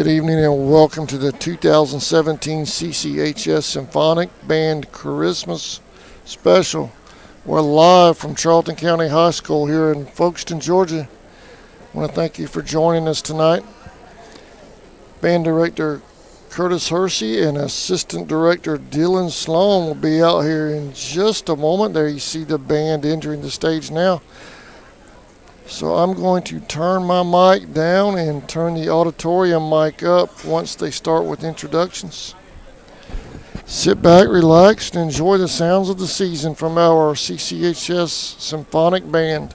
Good evening and welcome to the 2017 CCHS Symphonic Band Christmas Special. We're live from Charlton County High School here in Folkestone, Georgia. I want to thank you for joining us tonight. Band Director Curtis Hersey and Assistant Director Dylan Sloan will be out here in just a moment. There you see the band entering the stage now. So I'm going to turn my mic down and turn the auditorium mic up once they start with introductions. Sit back, relax, and enjoy the sounds of the season from our CCHS Symphonic Band.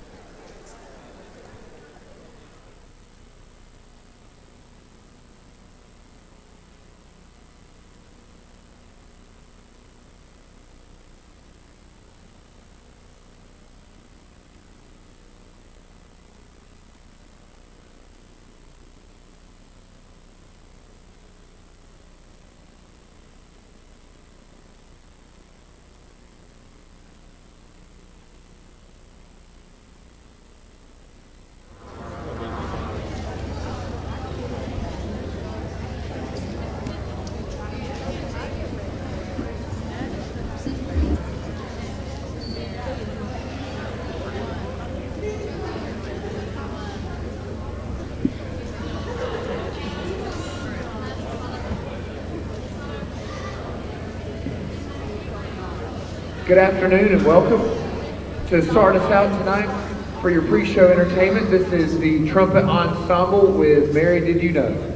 Good afternoon and welcome. To start us out tonight for your pre-show entertainment, this is the Trumpet Ensemble with Mary Did You Know?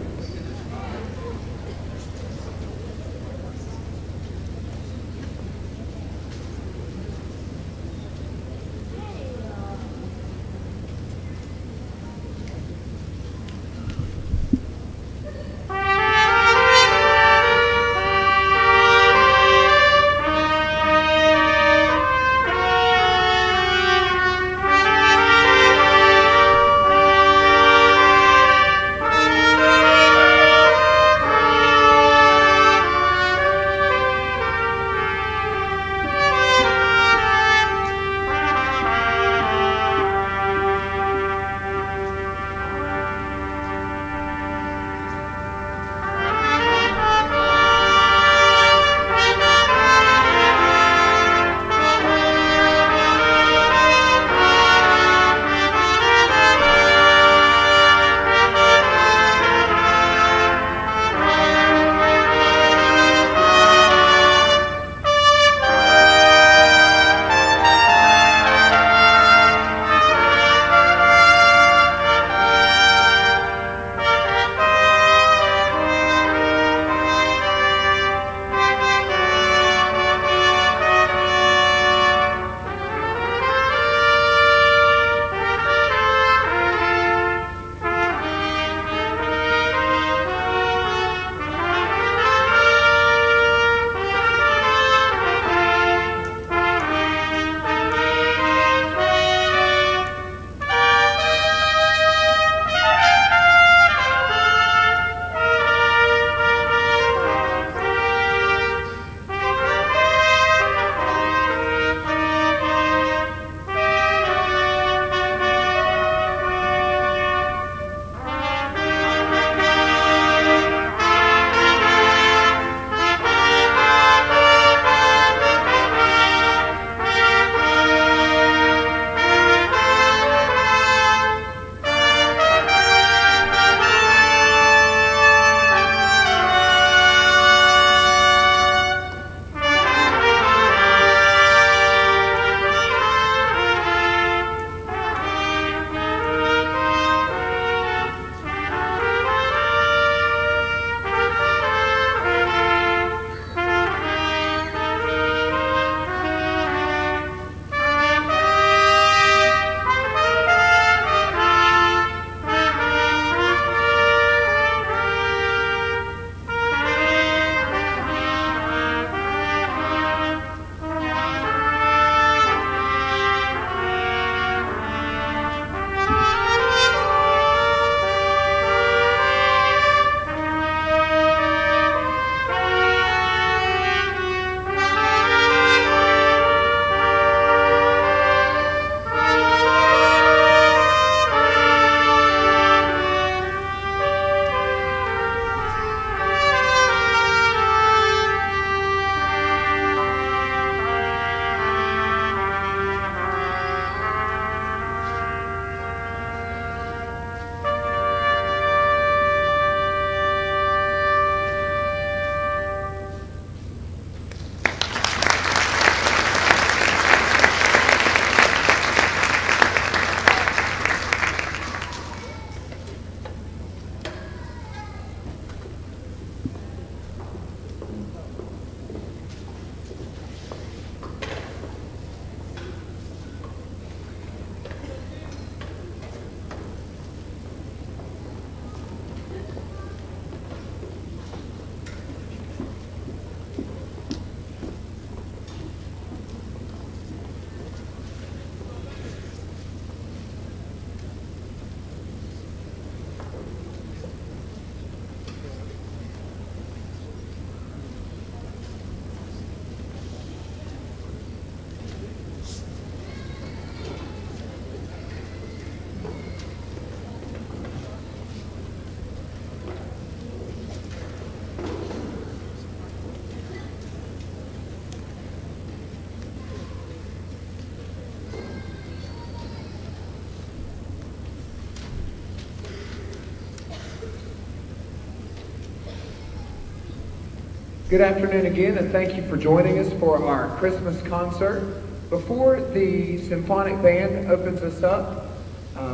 Good afternoon again, and thank you for joining us for our Christmas concert. Before the Symphonic Band opens us up,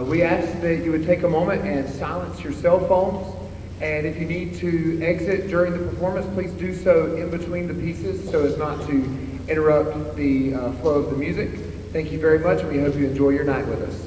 we ask that you would take a moment and silence your cell phones. And if you need to exit during the performance, please do so in between the pieces so as not to interrupt the flow of the music. Thank you very much, and we hope you enjoy your night with us.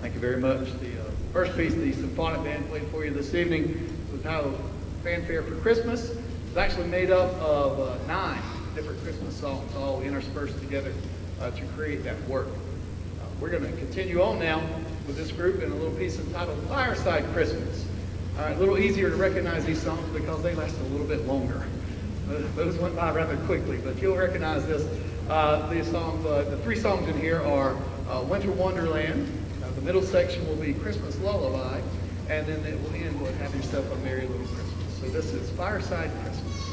Thank you very much. The first piece the Symphonic Band played for you this evening was entitled Fanfare for Christmas. It's actually made up of 9 different Christmas songs, all interspersed together to create that work. We're going to continue on now with this group in a little piece entitled Fireside Christmas. All right, a little easier to recognize these songs because they last a little bit longer. Those went by rather quickly, but you'll recognize this. These songs, the 3 songs in here are Winter Wonderland. The middle section will be Christmas Lullaby, and then it will end with Have Yourself a Merry Little Christmas. So this is Fireside Christmas.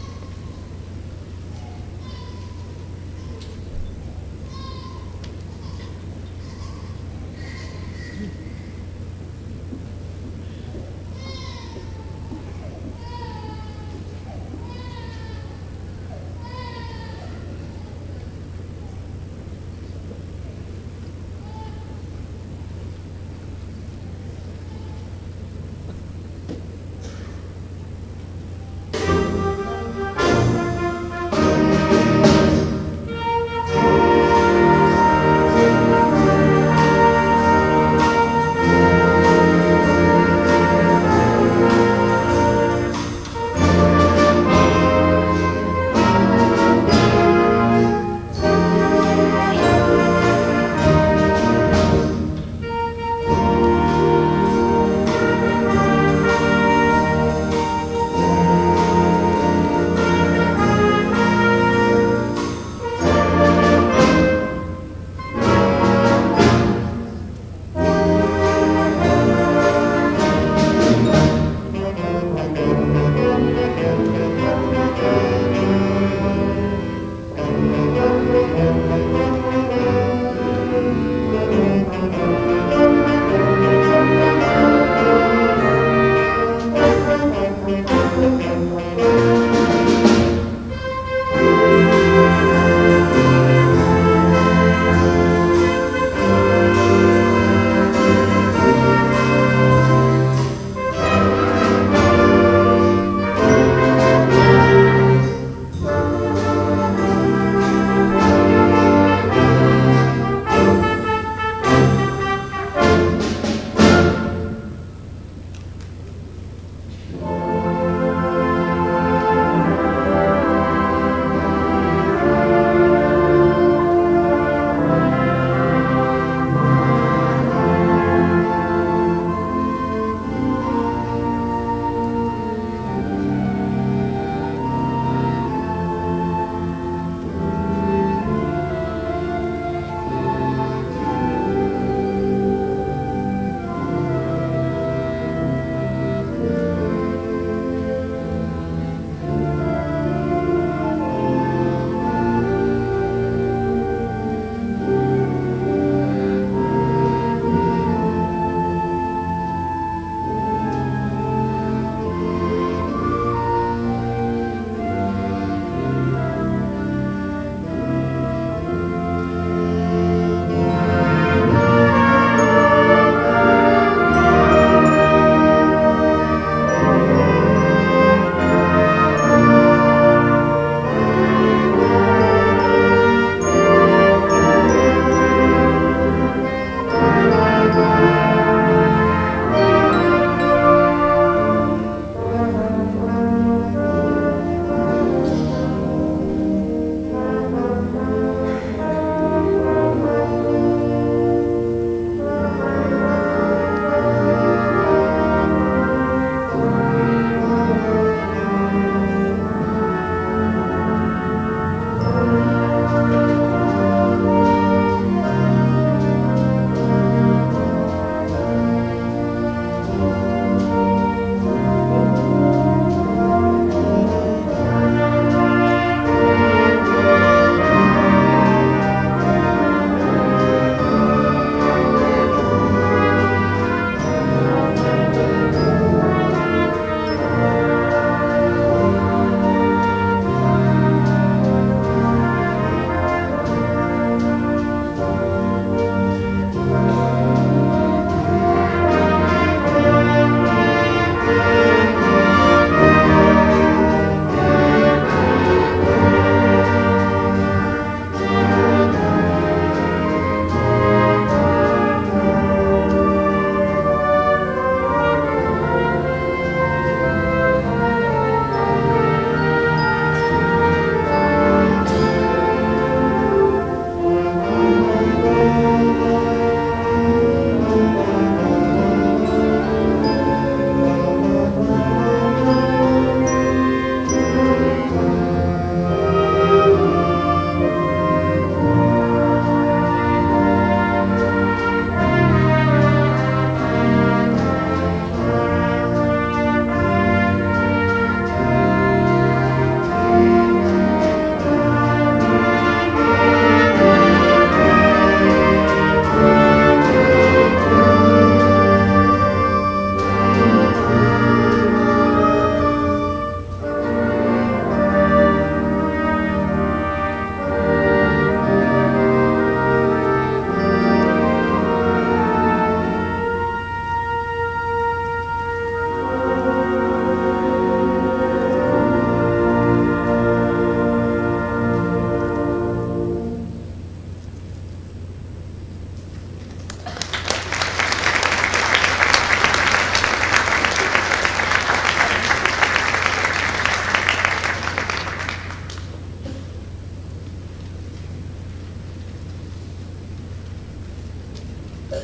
The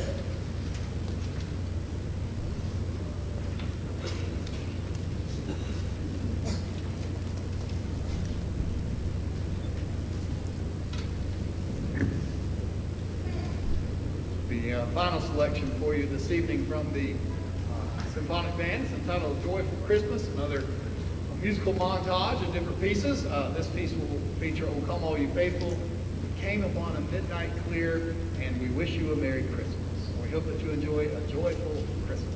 final selection for you this evening from the Symphonic Band is entitled Joyful Christmas, another musical montage of different pieces. This piece will feature O Come All You Faithful, We Came Upon a Midnight Clear, and We Wish You a Merry Christmas. We hope that you enjoy a joyful Christmas.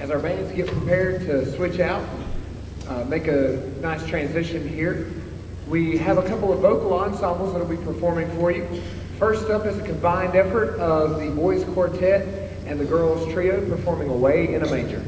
As our bands get prepared to switch out, make a nice transition here, we have a couple of vocal ensembles that will be performing for you. First up is a combined effort of the Boys Quartet and the Girls Trio performing Away in a Manger.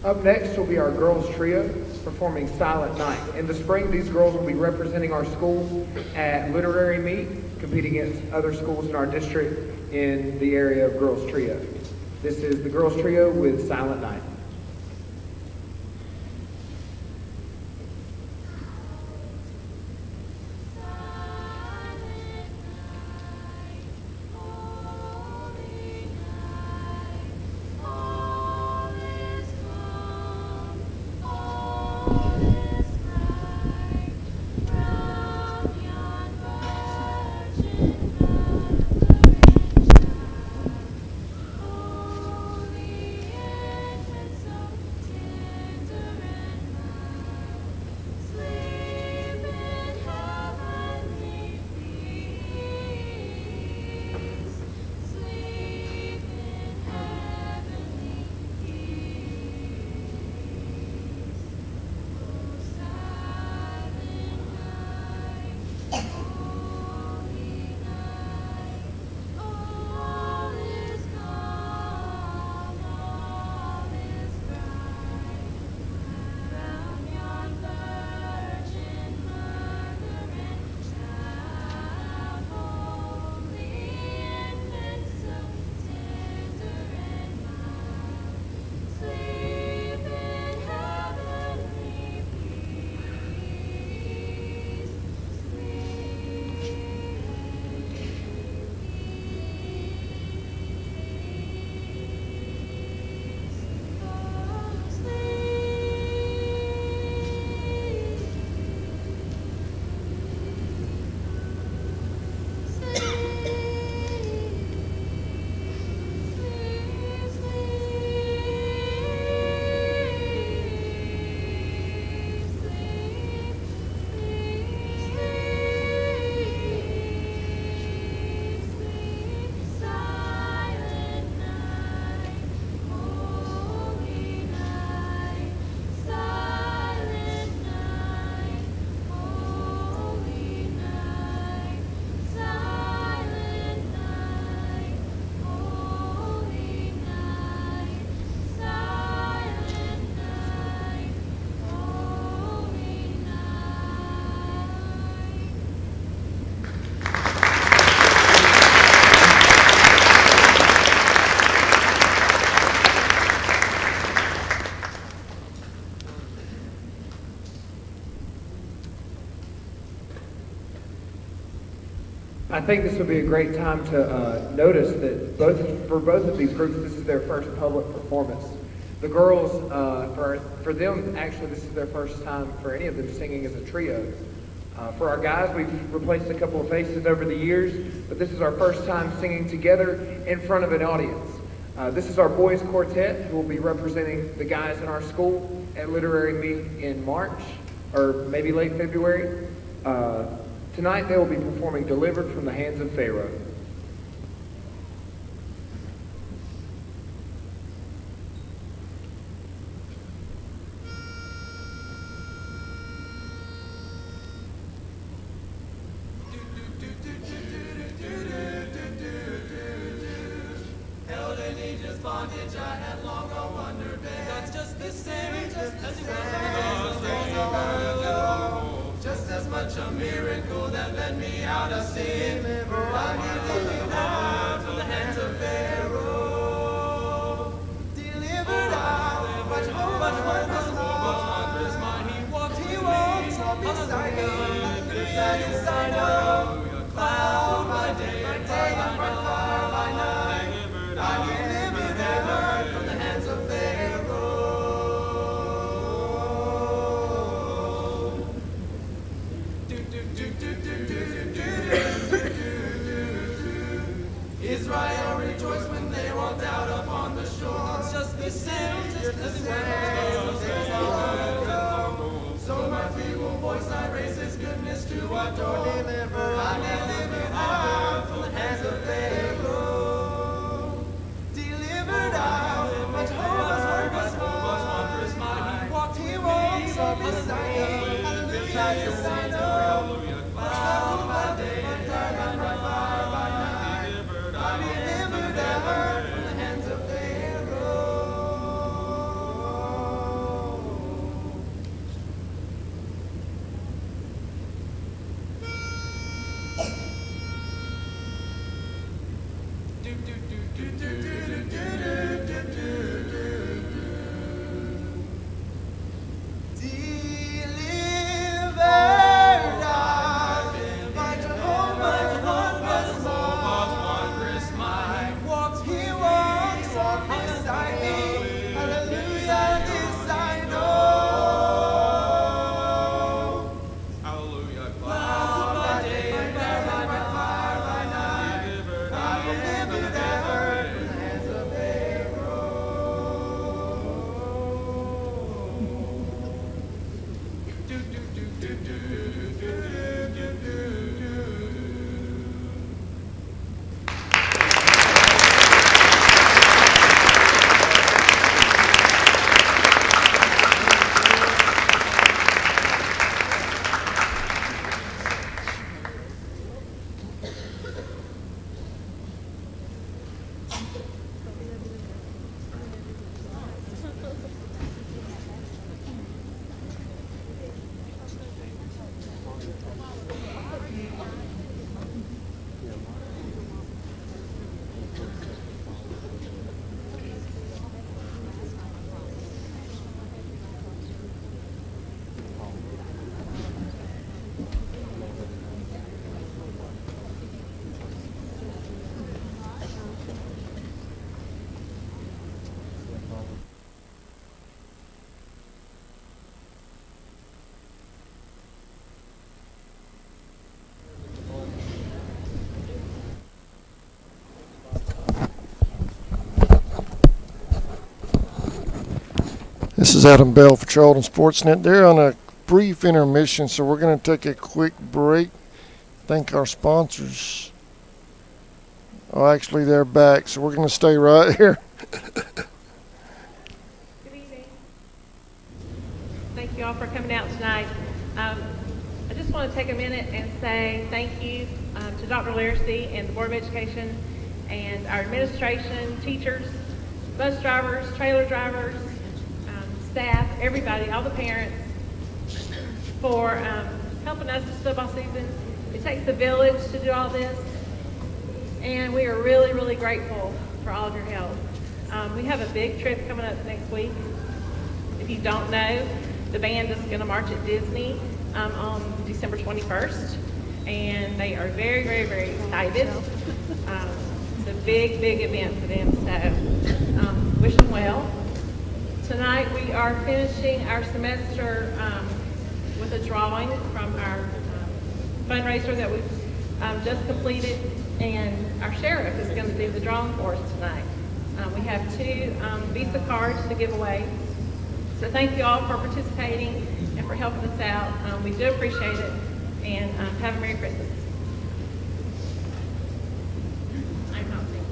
Up next will be our girls trio performing Silent Night. In the spring, these girls will be representing our school at literary meet, competing against other schools in our district in the area of girls trio. This is the girls trio with Silent Night. I think this would be a great time to notice that for both of these groups, this is their first public performance. The girls, for them, actually, this is their first time for any of them singing as a trio. For our guys, we've replaced a couple of faces over the years, but this is our first time singing together in front of an audience. This is our boys quartet who will be representing the guys in our school at Literary Meet in March, or maybe late February. Tonight they will be performing Delivered from the Hands of Pharaoh. Held in Egypt's bondage, I had long a wonder been. God's just the same, just as he was just as much a miracle that led me out of sin. For I delivered out from the hands of Pharaoh. Delivered out, much wondrous mind. He walks on beside me. Yes, I know. Cloud by day, fire by night. I delivered from the hands of Pharaoh. Israel rejoiced when they walked out upon the shore. It's just the same, just the same. So my feeble voice I raise his goodness to adore. I delivered out from the hands of Pharaoh. Delivered out, but Jehovah's wondrous might. He walks on beside me. Hallelujah, yes I know. Cloud by day, fire by night. I delivered out from the hands of Pharaoh. Delivered out by Jehovah's wondrous might. He walks on beside me. Hallelujah, this I know. Hallelujah. Cloud by day, fire by night. I delivered ever from the hands of Pharaoh. This is Adam Bell for Charlton Sportsnet. They're on a brief intermission, so we're going to take a quick break. Thank our sponsors. Oh, actually, they're back, so we're going to stay right here. Good evening. Thank you all for coming out tonight. I just want to take a minute and say thank you to Dr. Laracy and the Board of Education and our administration, teachers, bus drivers, trailer drivers, staff, everybody, all the parents, for helping us this football season. It takes a village to do all this, and we are really, really grateful for all of your help. We have a big trip coming up next week. If you don't know, the band is going to march at Disney on December 21st, and they are very, very, very excited. It's a big, big event for them, so wish them well. Tonight we are finishing our semester with a drawing from our fundraiser that we've just completed, and our sheriff is going to do the drawing for us tonight. We have 2 Visa cards to give away. So thank you all for participating and for helping us out. We do appreciate it, and have a Merry Christmas. I'm not singing.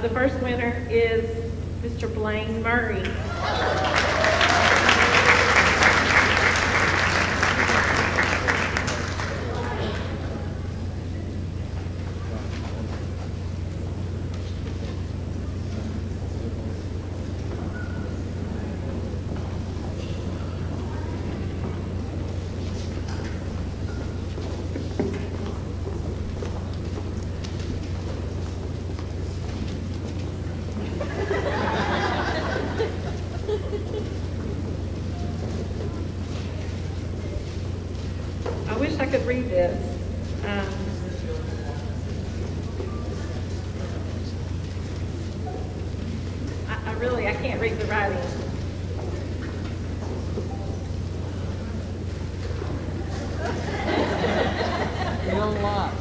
The first winner is Mr. Blaine Murray. I wish I could read this. I can't read the writing. Young lot.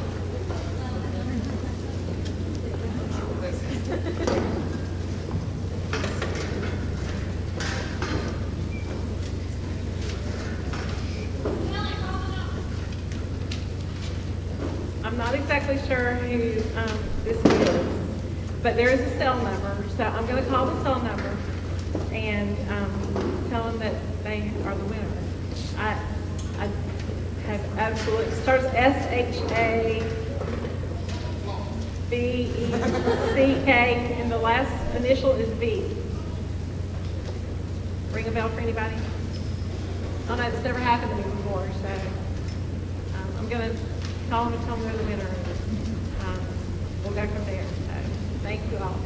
I'm not exactly sure who this is, but there is a cell number, so I'm going to call the cell number and tell them that they are the winner. I have absolutely, it starts SHAVECK, and the last initial is V. Ring a bell for anybody? Oh no, it's never happened to me before, so I'm going to call them and tell them they're the winner. We'll go from there. So, thank you all.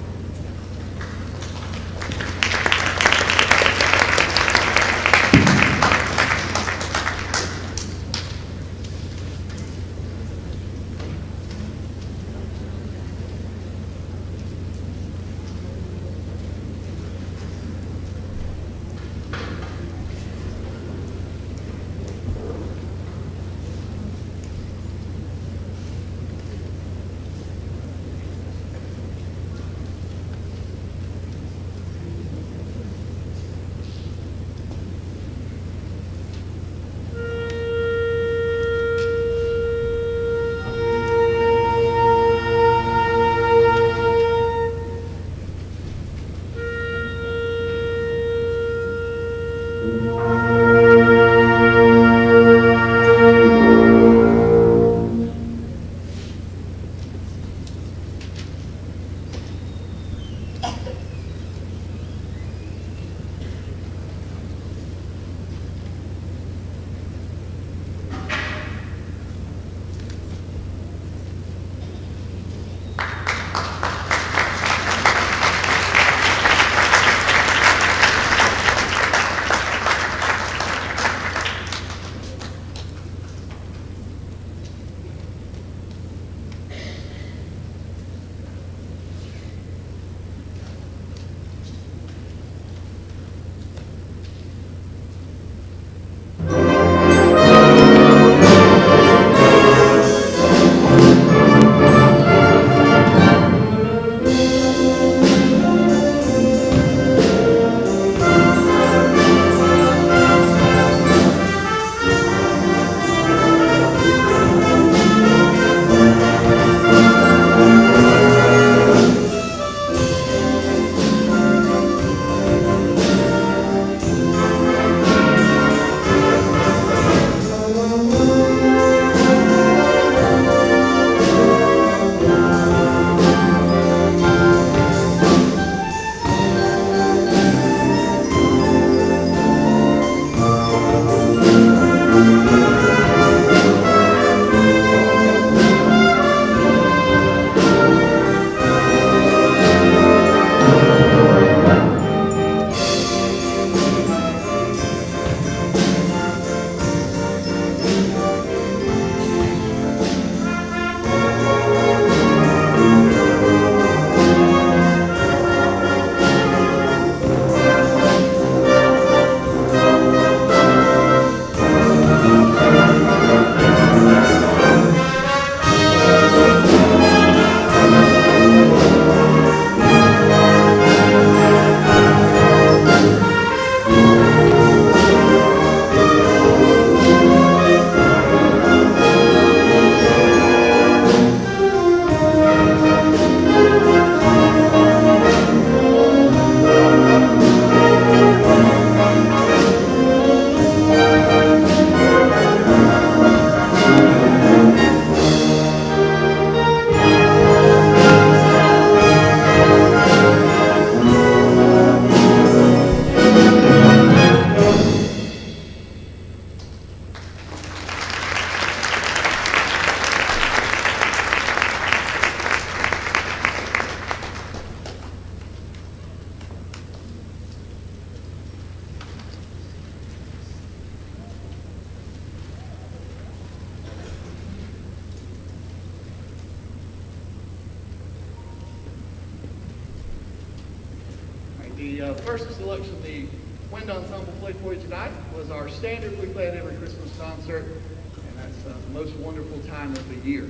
The first selection the wind ensemble played for you tonight was our standard we play at every Christmas concert, and that's the most wonderful time of the year.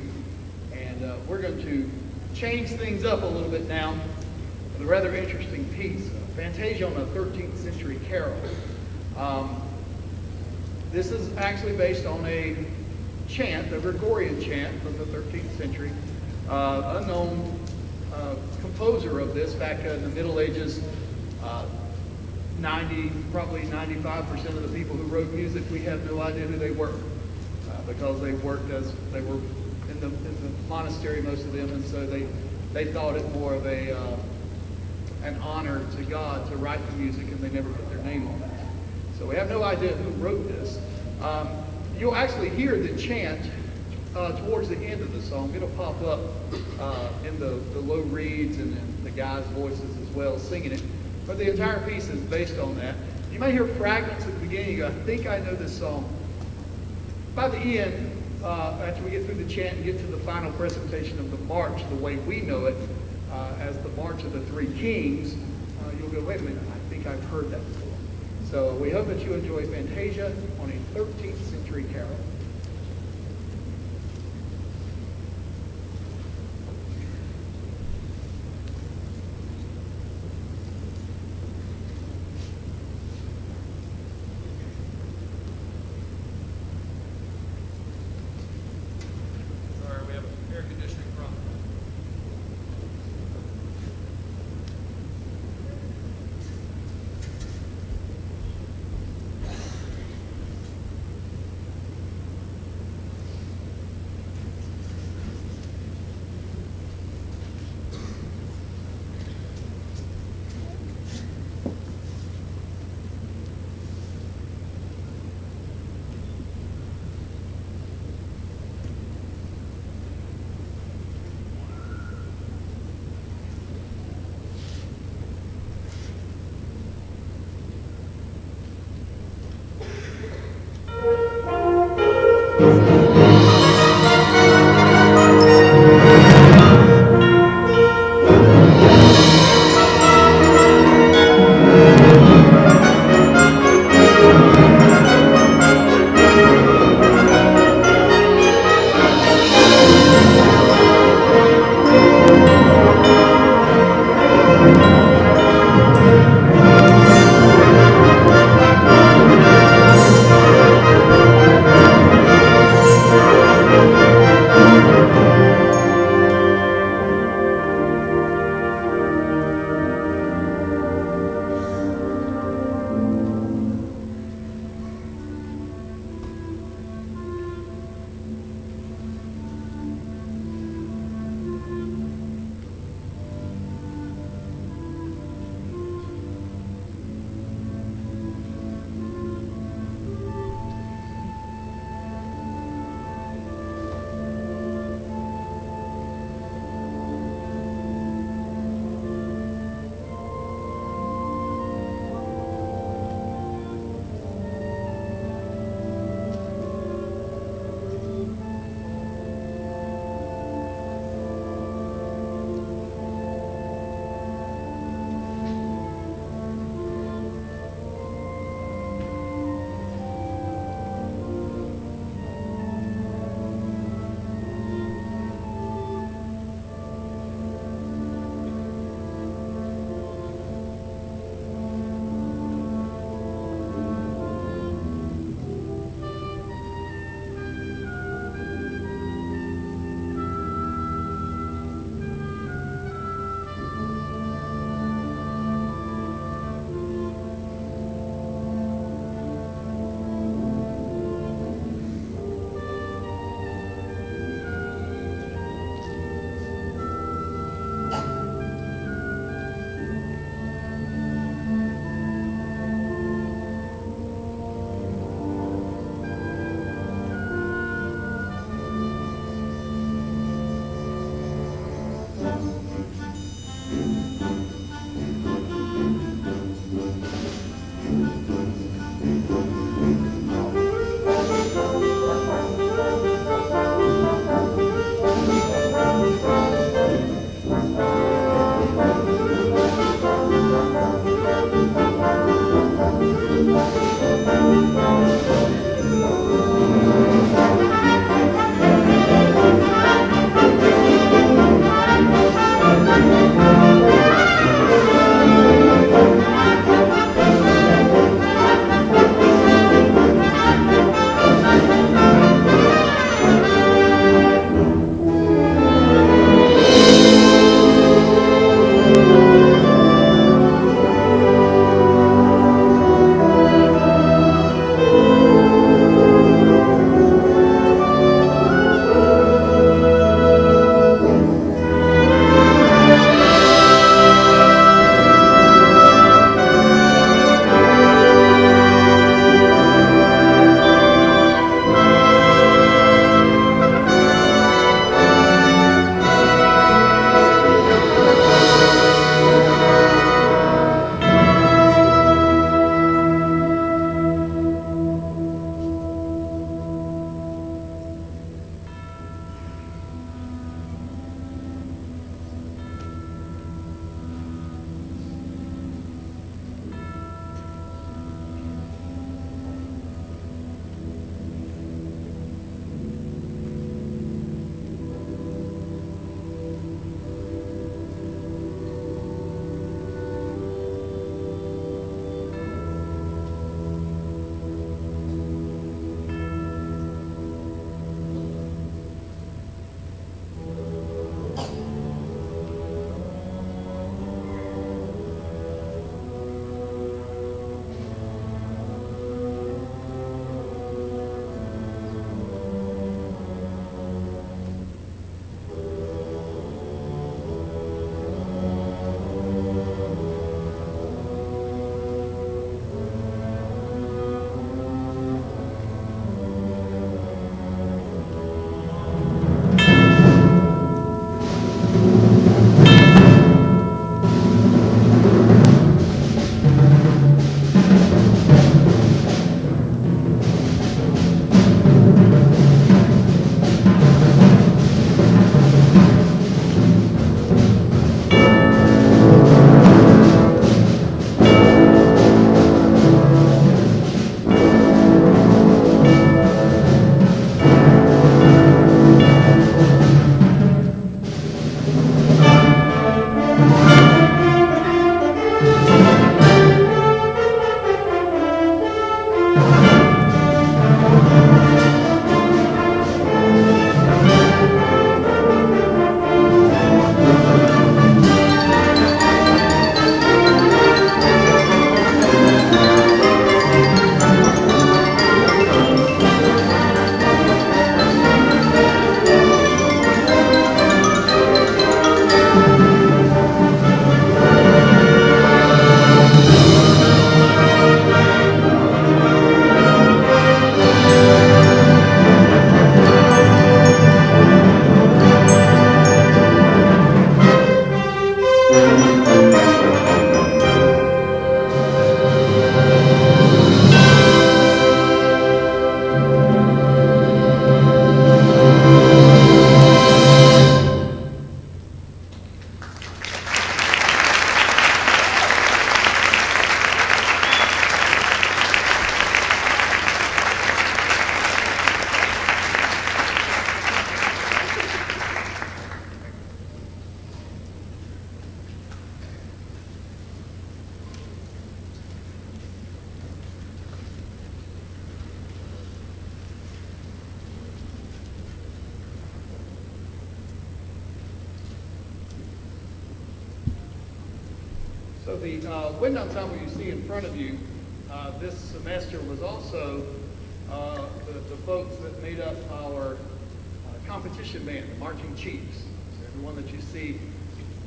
And we're going to change things up a little bit now with a rather interesting piece, Fantasia on a 13th Century Carol. This is actually based on a chant, a Gregorian chant from the 13th century. Unknown composer of this back in the Middle Ages. Probably 95% of the people who wrote music, we have no idea who they were, because they worked as they were in the monastery, most of them, and so they thought it more of an honor to God to write the music, and they never put their name on it. So we have no idea who wrote this. You'll actually hear the chant towards the end of the song. It'll pop up in the low reeds and in the guys' voices as well, singing it. But the entire piece is based on that. You may hear fragments at the beginning. You go, I think I know this song. By the end, after we get through the chant and get to the final presentation of the march, the way we know it, as the March of the Three Kings, you'll go, wait a minute, I think I've heard that before. So we hope that you enjoy Fantasia on a 13th Century Carol. Sorry, we have air conditioning problem. So the wind ensemble you see in front of you this semester was also the folks that made up our competition band, the Marching Chiefs. So everyone that you see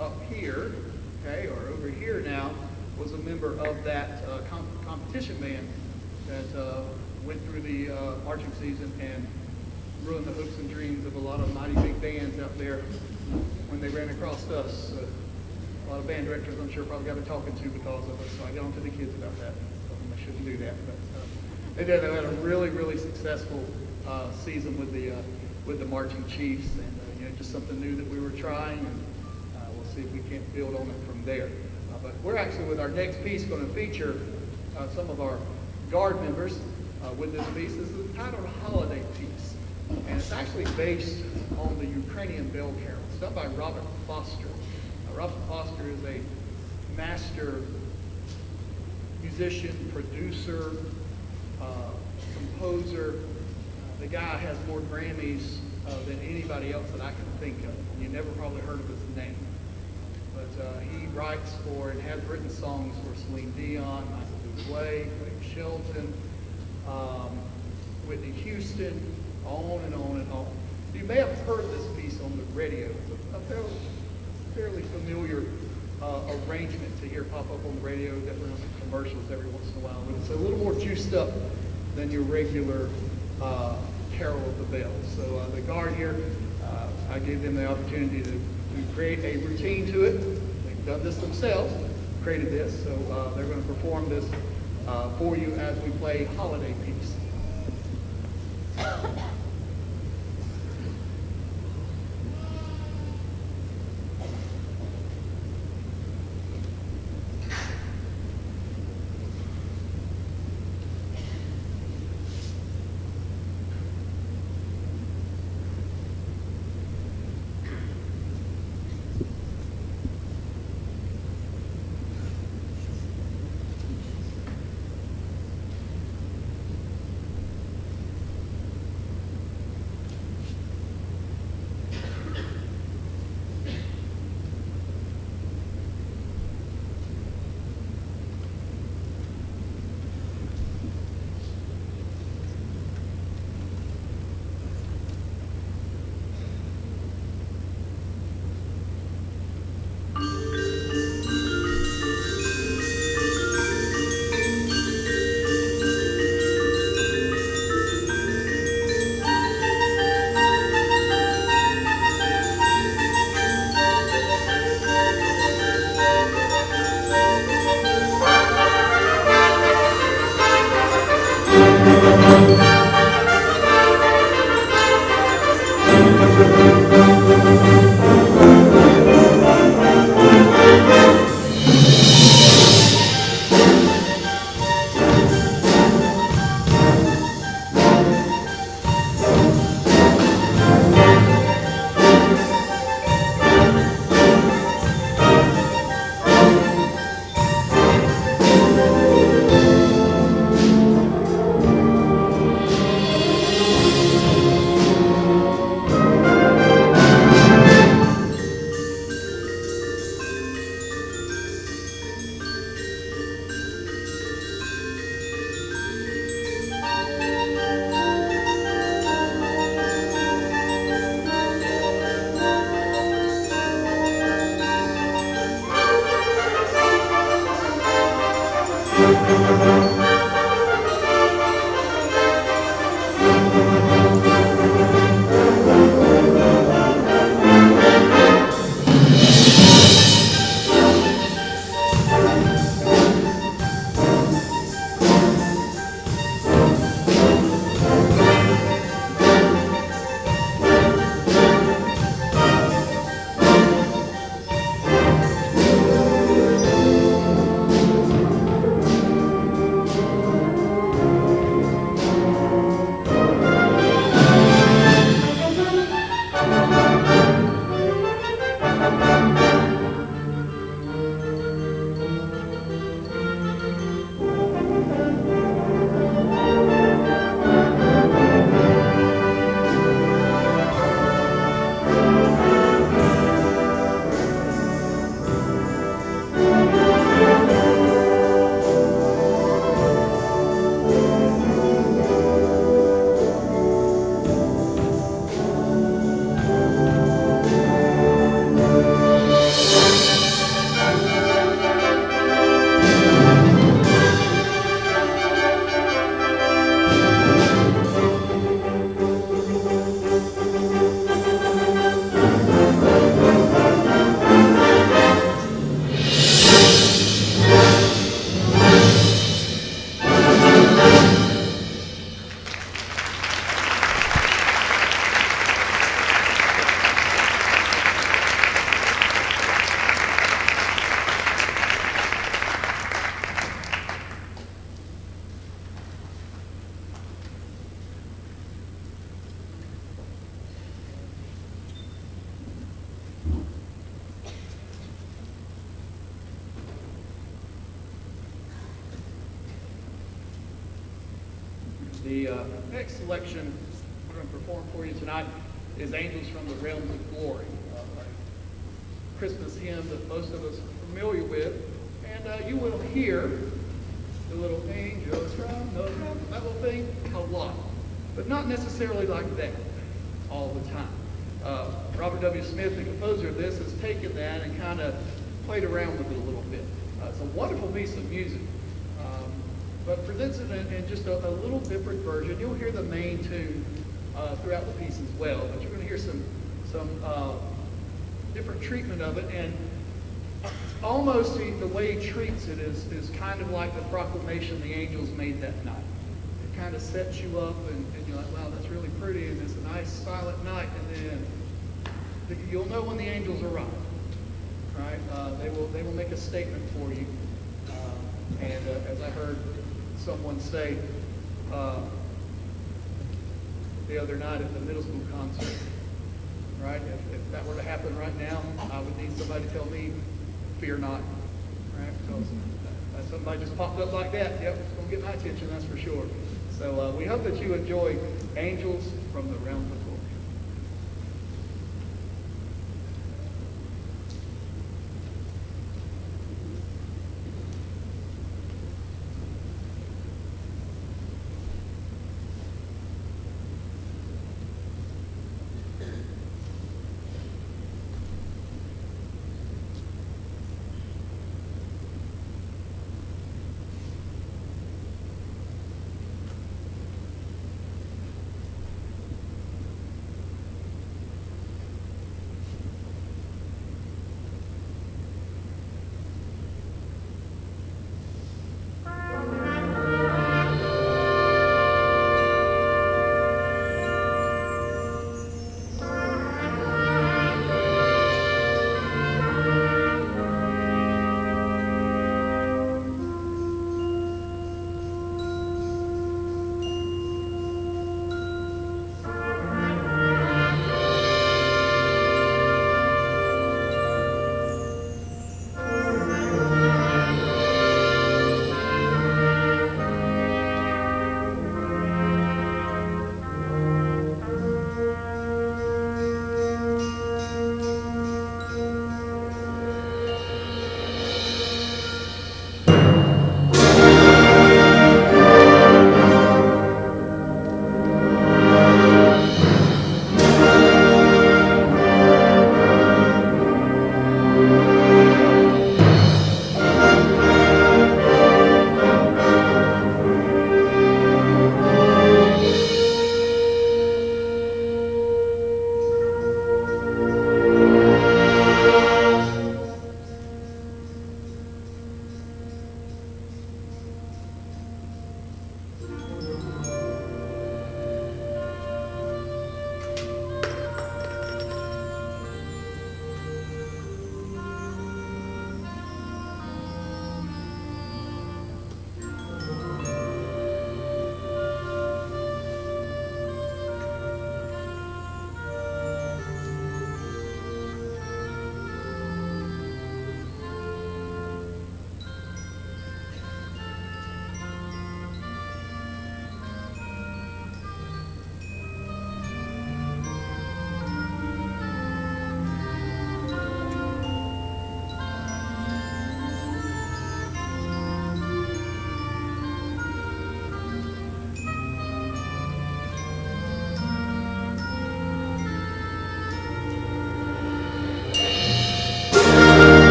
up here, okay, or over here now, was a member of that competition band that went through the marching season and ruined the hopes and dreams of a lot of mighty big bands out there when they ran across us. A lot of band directors, I'm sure, probably got to talking to because of us, so I get on to the kids about that. I shouldn't do that, but they had a really, really successful season with the Marching Chiefs, and just something new that we were trying, and we'll see if we can't build on it from there. But we're actually, with our next piece, going to feature some of our Guard members with this piece. This is entitled Holiday Piece, and it's actually based on the Ukrainian bell carol. It's done by Robert Foster. Robert Foster is a master musician, producer, composer. The guy has more Grammys than anybody else that I can think of. You never probably heard of his name. But he writes for and has written songs for Celine Dion, Michael Bublé, Charlton, Whitney Houston, on and on and on. You may have heard this piece on the radio. It's a fairly familiar arrangement to hear pop up on the radio, definitely on some commercials every once in a while. But it's a little more juiced up than your regular Carol of the Bells. So the Guard here, I gave them the opportunity to create a routine to it. They've done this themselves, created this, so they're going to perform this for you as we play Holiday Piece. The next selection we're going to perform for you tonight is Angels from the Realms of Glory, a Christmas hymn that most of us are familiar with. And you will hear the little angels from the realms, that little thing, a lot, but not necessarily like that all the time. Robert W. Smith, the composer of this, has taken that and kind of played around with it a little bit. It's a wonderful piece of music, but presents it in just a little different version. You'll hear the main tune throughout the piece as well, but you're going to hear some different treatment of it, and almost the way he treats it is kind of like the proclamation the angels made that night. It kind of sets you up, and you're like, wow, that's really pretty, and it's a nice silent night, and then you'll know when the angels arrive, right? They will make a statement for you, and as I heard someone say the other night at the middle school concert, right? If that were to happen right now, I would need somebody to tell me, fear not, right? Because somebody just popped up like that. Yep, it's going to get my attention, that's for sure. So we hope that you enjoy Angels from the Realms of Glory.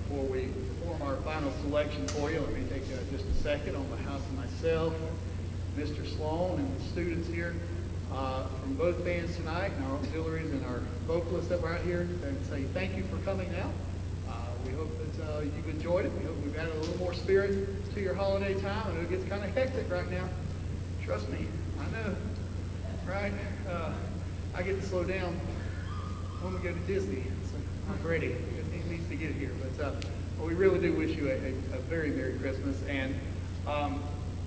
before we form our final selection for you, let me take just a second on behalf of myself, Mr. Sloan, and the students here from both bands tonight, and our auxiliaries and our vocalists that were out here, and say thank you for coming out. We hope that you've enjoyed it. We hope we've added a little more spirit to your holiday time. I know it gets kind of hectic right now. Trust me, I know, right? I get to slow down when we go to Disney. So I'm ready. It needs to get here. But we really do wish you a very Merry Christmas. And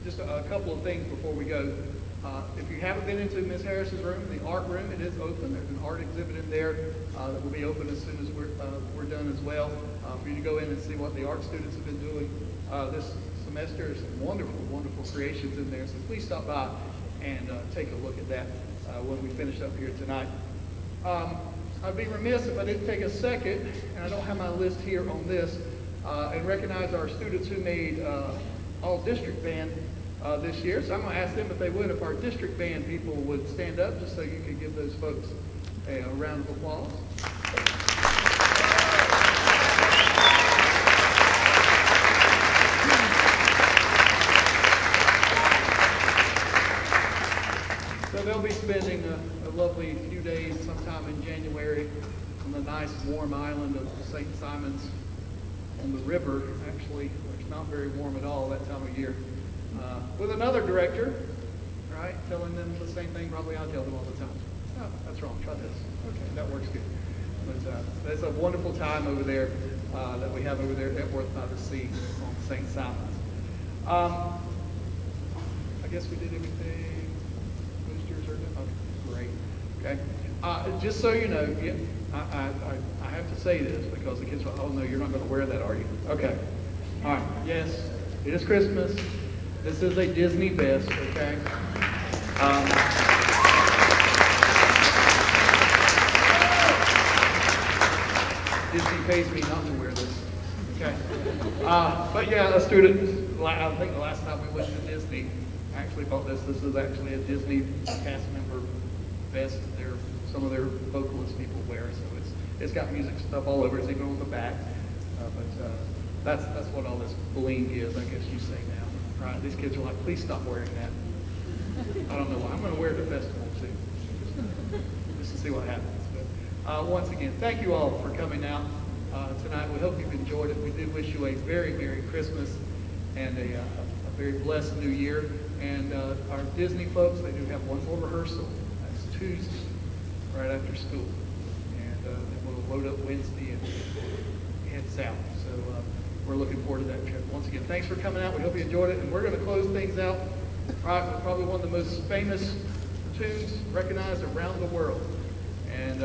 just a couple of things before we go. If you haven't been into Miss Harris's room, the art room, it is open. There's an art exhibit in there that will be open as soon as we're done as well, for you to go in and see what the art students have been doing this semester. There's some wonderful, wonderful creations in there. So please stop by and take a look at that when we finish up here tonight. I'd be remiss if I didn't take a second, and I don't have my list here on this, and recognize our students who made all district band this year. So I'm going to ask them if they would, if our district band people would stand up just so you could give those folks a round of applause. So they'll be spending a lovely few days sometime in January on the nice warm island of St. Simon's on the river, actually, which is not very warm at all that time of year. With another director, right, telling them the same thing probably I tell them all the time. Oh, that's wrong, try this. Okay, that works good. But it's a wonderful time over there that we have over there at Worth by the Sea on St. Simon's. I guess we did everything. Boosters are done. Okay, great. Okay. Just so you know, yeah, I have to say this because the kids will, oh no, you're not going to wear that, are you? Okay. All right. Yes, it is Christmas. This is a Disney vest, okay? Disney pays me not to wear this, okay? But yeah, a student, I think the last time we went to Disney, actually bought this. This is actually a Disney cast member vest that some of their vocalist people wear. So it's got music stuff all over. It's even on the back. But that's what all this bling is, I guess you say now. Right, these kids are like, please stop wearing that. I don't know why. I'm going to wear it at the festival too, just to see what happens. But once again, thank you all for coming out tonight. We hope you've enjoyed it. We do wish you a very Merry Christmas and a very blessed New Year. And our Disney folks, they do have one more rehearsal. That's Tuesday, right after school. And then we'll load up Wednesday and head south. So we're looking forward to that trip. Once again, thanks for coming out. We hope you enjoyed it. And we're going to close things out with probably one of the most famous tunes recognized around the world. And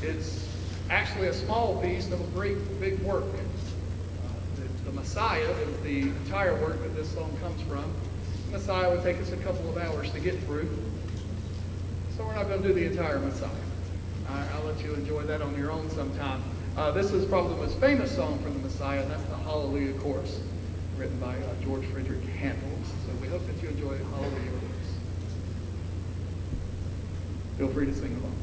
it's actually a small piece of a great big work. The Messiah is the entire work that this song comes from. The Messiah would take us a couple of hours to get through. So we're not going to do the entire Messiah. I'll let you enjoy that on your own sometime. This is probably the most famous song from the Messiah, and that's the Hallelujah Chorus, written by George Frederick Handel. So we hope that you enjoy Hallelujah Chorus. Feel free to sing along.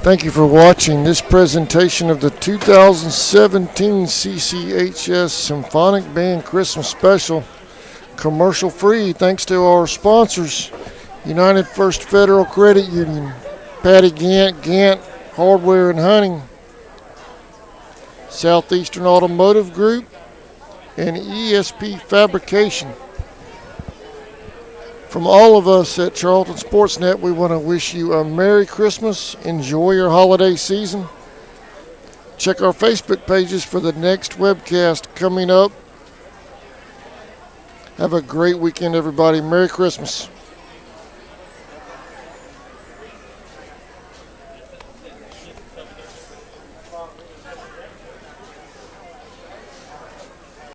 Thank you for watching this presentation of the 2017 CCHS Symphonic Band Christmas Special. Commercial free thanks to our sponsors, United First Federal Credit Union, Patty Gant Hardware and Hunting, Southeastern Automotive Group, and ESP Fabrication. From all of us at Charlton Sportsnet, we want to wish you a Merry Christmas. Enjoy your holiday season. Check our Facebook pages for the next webcast coming up. Have a great weekend, everybody. Merry Christmas.